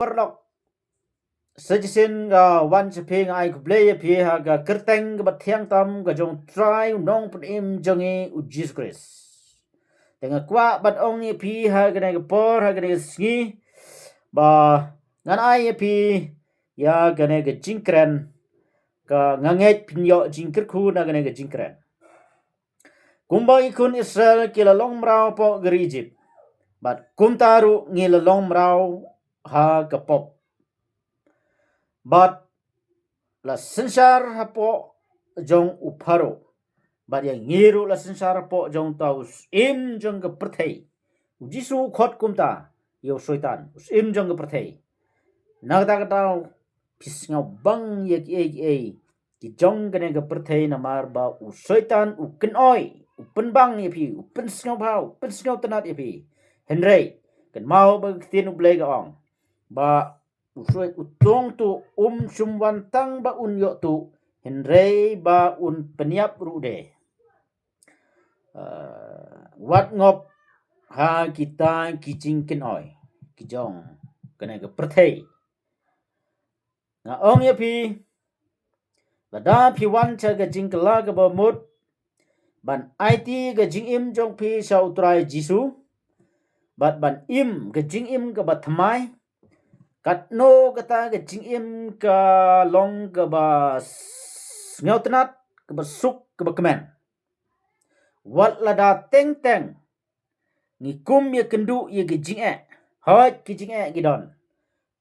perlok sejisin ga wan cheping ai kublei phi ha ga kerteng ga bathiang tam ga jong try nong pun im jongi u Jesus Christ dengan kwa bat ong ni phi ha ga ga por ha ga sngi ba ngan ai phi ya ga ga jingkren ka nganget pinyo jingkir khu na ga ga jingkren kumba ikun Israel kila long mrau po ga Egypt bat kumtaru ngila long mrau ha ga pop but la sensar hapo jong uparo but yang ngiru la sensar hapo jong taus im jong ke perthei jisu khot kumta yo soitan im jong ke perthei nagta katau pis ngau bang ye ki jong kene ke perthei namar ba u soitan u kenoi u penbang ye pi u pen ngau bau pen ngau tanat ye pi henrei kan mau ba tin u blei ga ong ba usoi utong tu sumwan tang ba un yo tu henrei ba un peniap rude wat ngop ha kita kijing ken oi kijong kena ke perthei na ong ye pi lada pi wan cha ga jing kala ga ba mut ban it ga jing im jong pi sa utrai jisu bat ban im ga jing im ga ba thamai kat no kata ke jing im ka long ke ba ngautnat ke ba suk ke ba kemen wat lada teng teng ni kum ye kendu ye ke jing hot ke jing gidon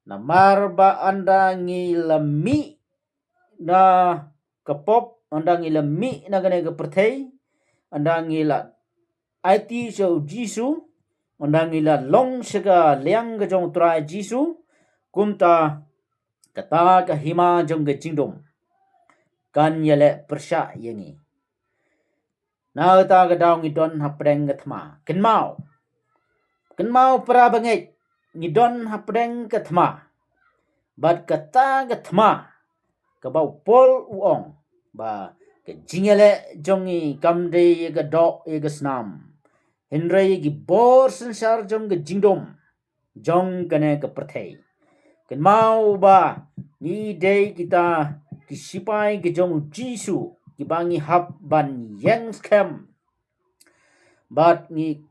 na mar ba anda ngi lami na kapop anda ngi lami na gane ke perthei anda ngi la it so jisu anda ngi la long sega liang ga jong trai jisu kumta kata ka hima jong ge jingdom kan yele persya yengi na ta ga daw ngi don hapreng ga thma kenmau pra bangai ngi don hapreng ga thma bat kata ga thma ka bau pol uong ba ke jingele jongi kamde ye ga do ye ga snam henre gi bor sensar jong ge jingdom jong kane ka perthei kan mau ba ni day kita kisipai ke jong jisu kibangi hap ban yang scam but ni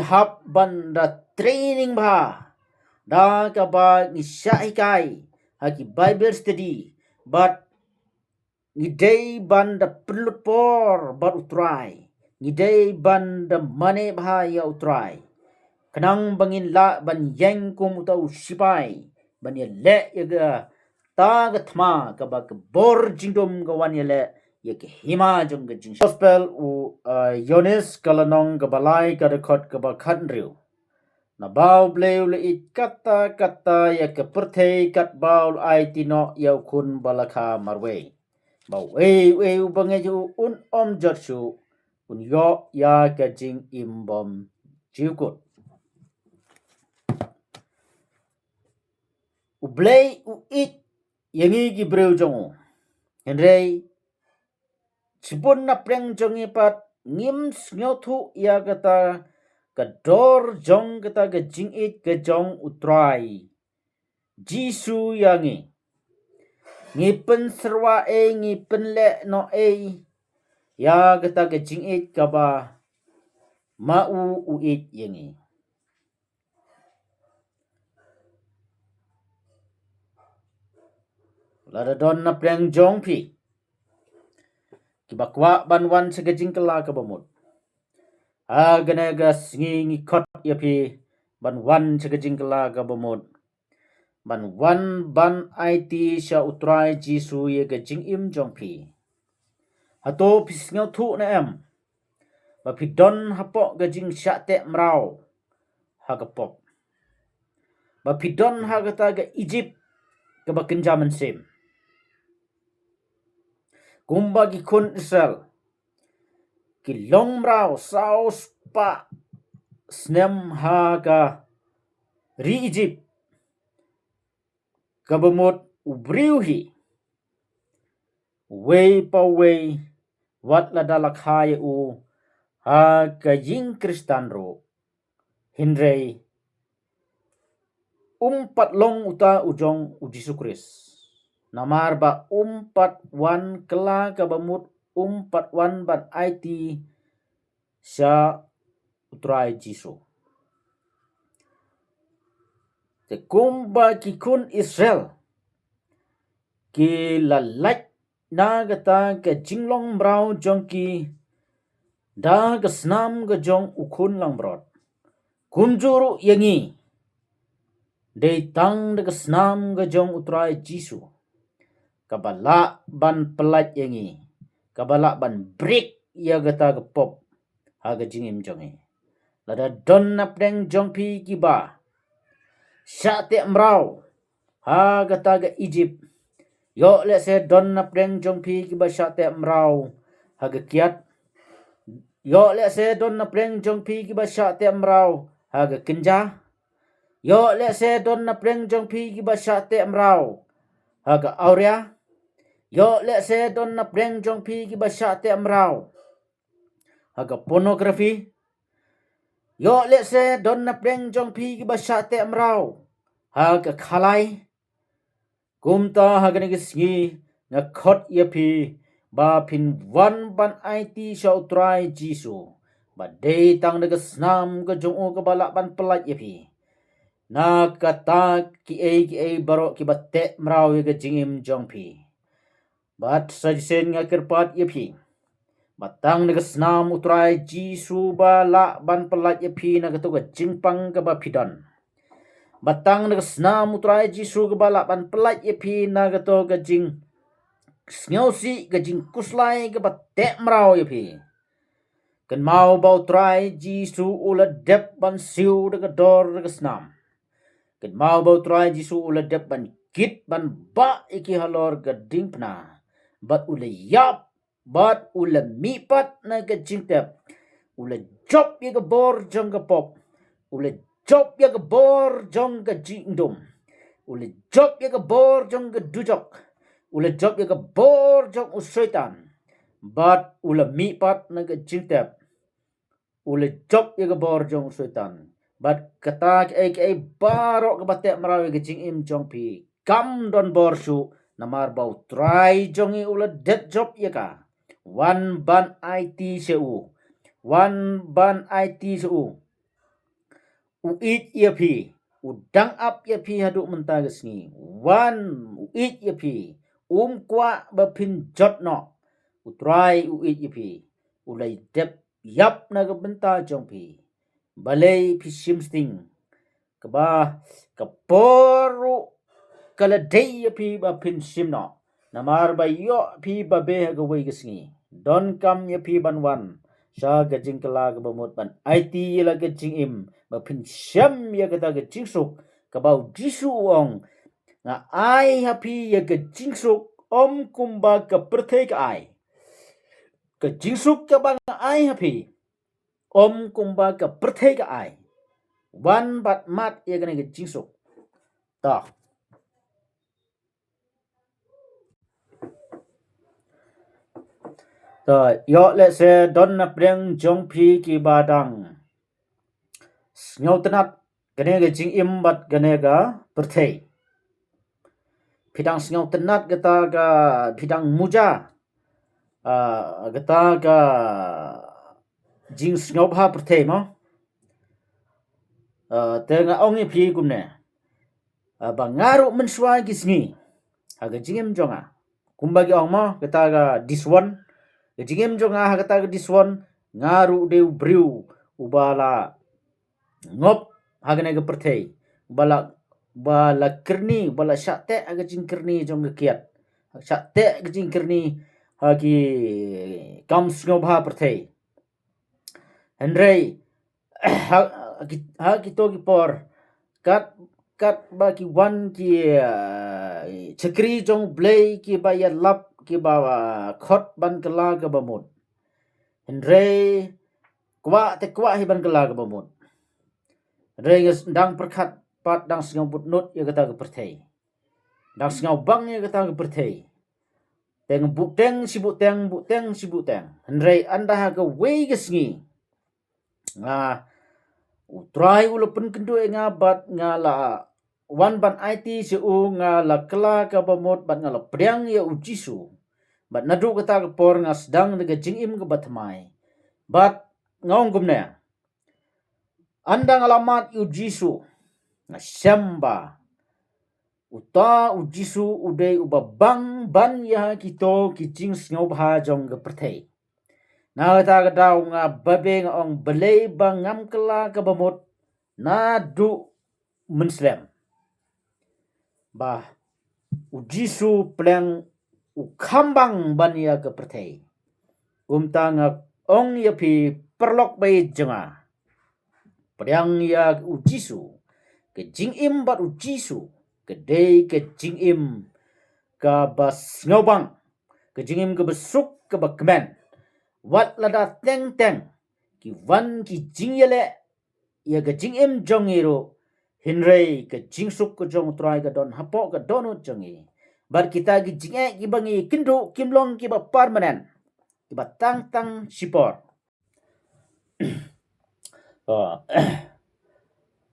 hap ban da training ba da ka ba ni shaikai haki bible study but ni day ban da perlu por but utrai ni day ban da mane ba ya utrai kenang bangin la ban yang kum utau sipai ban ye le ye ga ta ga thma ka ba ka bor jingdom ga wan ye le ye ke hima jong ga jing gospel u yonis kalanong ga balai ka de khot ka ba khan riu na baw bleu le it kata ye ke perthei kat baw ai tino ye khun balakha marwe baw we u bange ju un om jot su un yo ya ka jing im bom jiukut u blei u it yengi gi breu jongo henrei chibun na preng jongi pat ngim snyotu ya kata kador jong kata ga jing it ga jong utrai jisu yangi ngipen serwa ngipen le no ya kata ga jing it ka ba mau u it yengi lada don na preng jong pi kibakwa banwan segajing kala ka bamut agana ga singi khot ya pi banwan segajing kala ka bamut banwan ban it sha utrai jisu ye ga jing im jong pi hato pisngau thu na em ba pi don hapo ga jing sha te mrau ha ga pop ba pi don ha ga ta ga Egypt ka ba kenjaman sem kumba gi kun Israel ki long mrau saus pa snem ha ka ri Egypt ka bamut ubriu hi way pa way wat la dalakhay u ha ka jing kristan ro hinrei umpat long uta ujong uji Kris. Namar ba umpat wan kela kabamut umpat wan ban IT sya utrai Jisu. Te kumba kikun Israel ki lalaj na gata ke jinglong brau jong ki da ke snam ke jong ukun lang brot. Kunjuru yangi de tang de ke snam ke jong utrai Jisu. Kabala ban pelat yangi. Kabala ban break ya gata ke pop haga jingim jongi. Lada don napdeng jong pi kiba. Sya te mrau ha gata ke Egypt. Yo le se don napdeng jong pi kiba sya te mrau haga kiat. Yo le se don napdeng jong pi kiba sya te mrau haga kenja. Yo le se don napdeng jong pi kiba sya te mrau haga aurea. Yo le se don napdeng jong pi kiba sya te mrau haga pornografi. Yo le se don napdeng jong pi kiba sya te mrau haga khalai. Kumta haga negisngi ngakot yapi ba pin wan ban IT sya utrai Jisu. Ba day tang negesnam ke jong ke balak ban pelat yapi. Na kata ki barok ki batek mrau ye ke jingim jong pi. Bat sajisen ngakirpat yapi. Batang negesnam utrai Jisu balak ban pelat yapi na ketuga jingpang ke bapidan. Batang negesnam utrai Jisu ke balak ban pelat yapi na ketuga jing snyosi ke jing kuslai ke batek mrau yapi. Ken mau bau trai Jisu ula dep ban siu de dor de snam. Ken mau bau trai Jisu ula dep ban kit ban ba iki halor ke dingpna. Bat ula yap bat ula mipat na ke jingtep. Ula job ye ke bor jong ke pop. Ula job ye ke bor jong ke jingdom. Ula job ye ke bor jong ke dujok. Ula job ye ke bor jong usyaitan. Bat ula mipat na ke jingtep. Ula job ye ke bor jong usyaitan. Bat kata ke barok ke batek merawi ke jingim jong pi. Kam don bor su namar bau try jongi ula det job ye ka. Wan ban IT seu. Wan ban IT seu. Uit ye pi. Udang up ye pi haduk mentages ni. Wan uit ye pi. Kwa bapin jot no. Utrai uit ye pi. Ulai dep yap na benta jong pi. Balai pi simsting. Keba kaporu kaladai ye pi bapin simno. Namar bayo pi babe gawai gesngi. Don kam ye pi banwan. Sa gajing kala kebamut ban IT ye la gajing im. Bapin syam ye kata gajing suk. Kabau Jisu ong. Nga ai hapi ye gajing suk. Om kumba ke pertai ke ai. Gajing suk ke bang ai hapi. Om kumba ke pertai ke ai. Wan bat mat ye kena gajing suk. Tak. Yo le se don napdeng jong pi ki badang. Snyaw tenat kene ga jing im bat kene ga perthei. Pidang snyaw tenat gata ga pidang muja. Gata ga jing snyaw bha perthei mo. Tenga ongi pi kumne. Bangaru mensua gisngi. Haga jingim jonga. Kumbagi ong mo gata ga diswan. Jingim jonga kata ke diswan ngaru deu briu ubala ngop hagane ke perthei bala kerni bala syate aga jing kerni jong kiat syate jing kerni hagi kam snobha perthei Henry ha kito ki por kat baki wan ki chakri jong blay ki ba ya lap ki ba khot ban kala ke bamut Henry kwa hi ban kala ke bamut Henry dang perkhat pat dang singau butnut ya kata ke perthei dang singau bang ya kata ke perthei teng buteng si buteng Henry anda ha ke wei ke sngi nga utrai ula pen kendu ngabat ngala wan ban IT si nga la kla ka bamot ban nga la priang ya ujisu bat nadu kata ka por nga sedang de jingim ke batmai bat ngaung gumne andang alamat ujisu nga syamba uta ujisu udai ubabang ban ya kito kijing sngau bha jong ke perthei na ta ka daw nga babe nga ong belei bang ngam kla ka bamot na du Muslim bah ujisu pleng ukambang bania ke perthei umtanga ong ya pi perlok bai jenga priang ya ujisu ke jingim bat ujisu ke dei ke jingim ka bas ngobang ke jingim ke besuk ke bakmen wat lada teng teng ki wan ki jingyele ya ke jingim jongiro hinrei ke jingsuk ke jong trai ke don hapo ke donut jongi bar kita gi jinge gi bangi kindu kimlong ki ba permanent ki ba tang tang sipor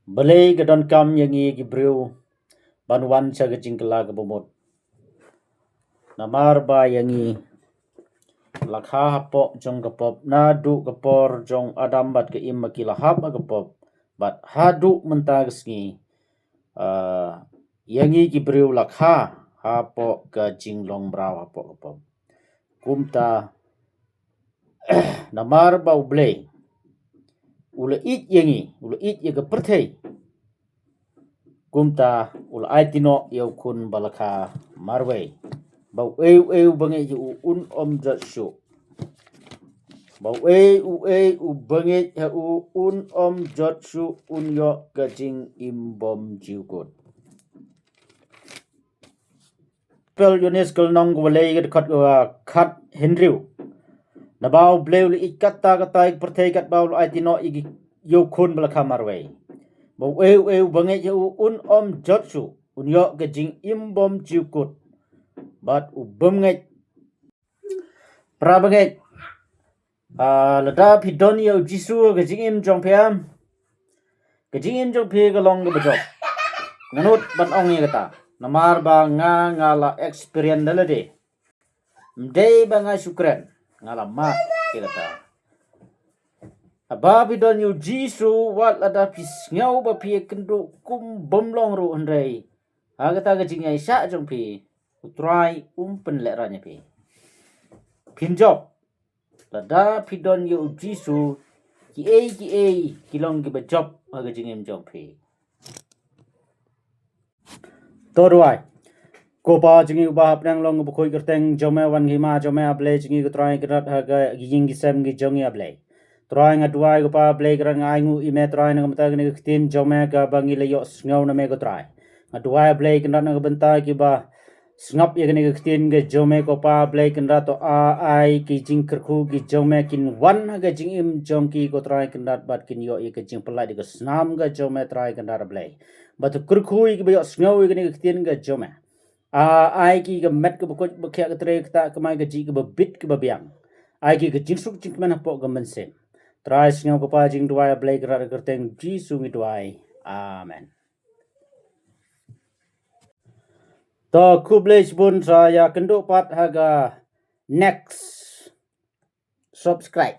belei ke don kam yangi gi brew banwan sa ke jingkela ke bomot namar ba yangi lakha hapo jong ke pop na du ke por jong adam bat ke im ki lahap ke pop bat hadu mentagsngi yangi ki brew lakha hapo ke jinglong braw hapo ke pop kumta namar ba ublei ula it yangi ula it ye ke perthei kumta ula aitino yau kun balakha marwei bau eu bange ju un om jatshu bau u bange u un om jatshu un yo gajing imbom jiukut pel yones kal nong walei get khat henriu na bau bleu li ikata kata ik perthei kat bau aitino igi yau kun balakha marwei bau eu bange ju un om jatshu un yo gajing imbom jiukut bat ubam ngai prabangai lada pidon yo jisu ke jingim jong pheam ke jingim jong phe ke long ke bajok nganut ban ong ye kata namar ba nga la experience dalade mdei ba nga syukran ngala mat ke kata aba pidon yo jisu wat lada pis ngau ba phe kendu kum bomlong ru andai ha kata ke jingai sha jong phe utrai pen le ranya phe pinjok lada pidon yo jisu ki kilong ki bajop aga jingim jong phe torwai ko pa jingi ba apnang long bu khoi kerteng jome wan gi ma jome able jingi ko trai grat haga ging gi sem gi jongi able trai nga duai ko pa ble grang ai ngu ime trai nga mata gi tin jome ga bangi le yo ngau na me ko trai nga duai ble grat nga bentai ki ba snap ye gane tin ge jome ko pa ble kendra to ai ki jing kerku gi jome kin wan ga jing im jong ki ko trai kendrat bat kin yo ye ke jing pelai de snam ga jome trai kendra ble bat kerku gi be yo ngau ge ne tin ga jome ai ki ga met ke ko kya ke tre ta ke mai ga ji ke bit ke biang ai ki ga jing suk jing mana po ga mense trai ngau ko pa jing duai ble gra kerteng ji sungi duai amen. To kublej bun saya kenduk pat haga next subscribe